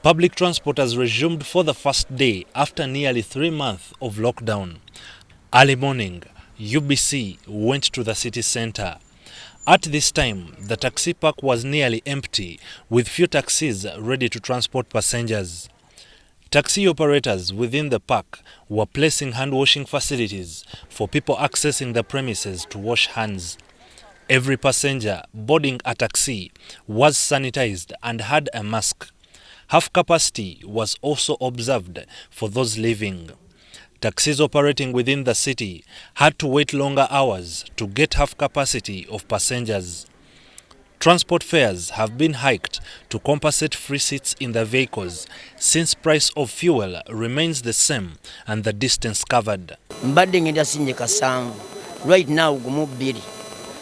Public transport has resumed for the first day after nearly 3 months of lockdown. Early morning, UBC went to the city centre. At this time, the taxi park was nearly empty, with few taxis ready to transport passengers. Taxi operators within the park were placing hand-washing facilities for people accessing the premises to wash hands. Every passenger boarding a taxi was sanitized and had a mask. Half capacity was also observed for those leaving. Taxis operating within the city had to wait longer hours to get half capacity of passengers. Transport fares have been hiked to compensate free seats in the vehicles since price of fuel remains the same and the distance covered. Mbadde ngenda sinye kasanvu right now gumubiri.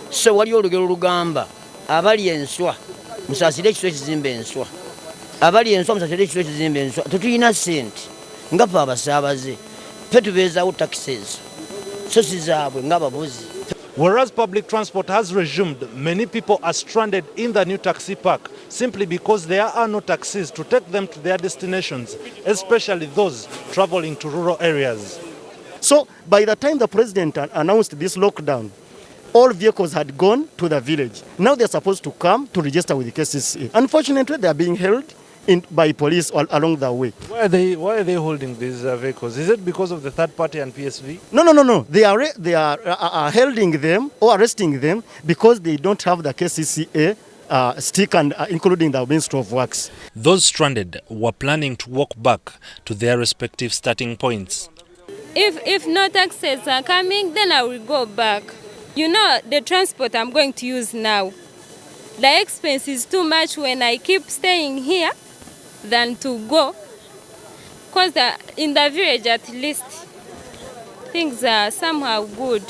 So wali olugero lugamba abali enswa musasire ekiswe kizimbe enswa. Abali enswa musasire ekiswe kizimbe enswa. Tetulina sente ngapa abasaabaze. Petubeza taxes. So sizabwe ngababuzi. Whereas public transport has resumed, many people are stranded in the new taxi park simply because there are no taxis to take them to their destinations, especially those traveling to rural areas. So by the time the president announced this lockdown, all vehicles had gone to the village. Now they're supposed to come to register with the KCCA. Unfortunately, they are being held by police all along the way. Why are they holding these vehicles? Is it because of the third party and PSV? No. They are holding them or arresting them because they don't have the KCCA stick and including the Ministry of Works. Those stranded were planning to walk back to their respective starting points. If no taxis are coming, then I will go back. You know, the transport I'm going to use now, the expense is too much when I keep staying here than to go. Because in the village at least, things are somehow good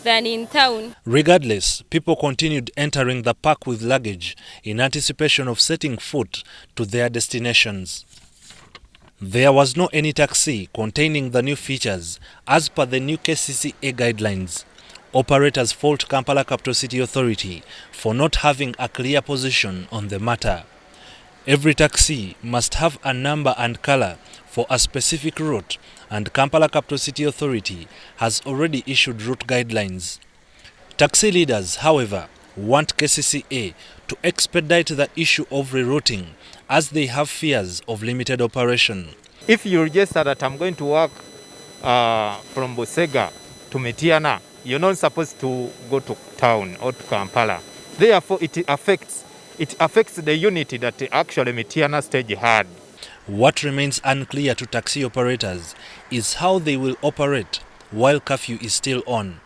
than in town. Regardless, people continued entering the park with luggage in anticipation of setting foot to their destinations. There was no any taxi containing the new features as per the new KCCA guidelines. Operators fault Kampala Capital City Authority for not having a clear position on the matter. Every taxi must have a number and color for a specific route, and Kampala Capital City Authority has already issued route guidelines. Taxi leaders, however, want KCCA to expedite the issue of rerouting as they have fears of limited operation. If you register that I'm going to work from Busega to Mityana, you're not supposed to go to town or to Kampala. Therefore, it affects the unity that actually Mityana stage had. What remains unclear to taxi operators is how they will operate while curfew is still on.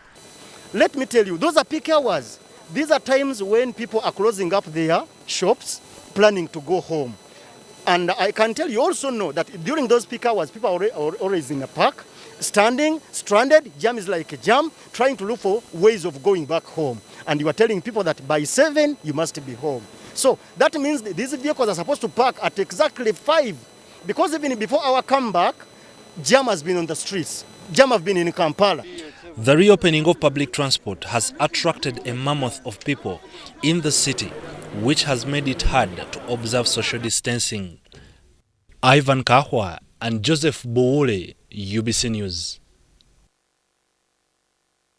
Let me tell you, those are peak hours. These are times when people are closing up their shops, planning to go home. And I can tell you also know that during those peak hours, people are always in the park, standing, stranded, jam is like a jam, trying to look for ways of going back home. And you are telling people that by 7, you must be home. So that means these vehicles are supposed to park at exactly 5. Because even before our comeback, jam has been on the streets. Jam have been in Kampala. The reopening of public transport has attracted a mammoth of people in the city, which has made it hard to observe social distancing. Ivan Kahwa and Joseph Boole, UBC News.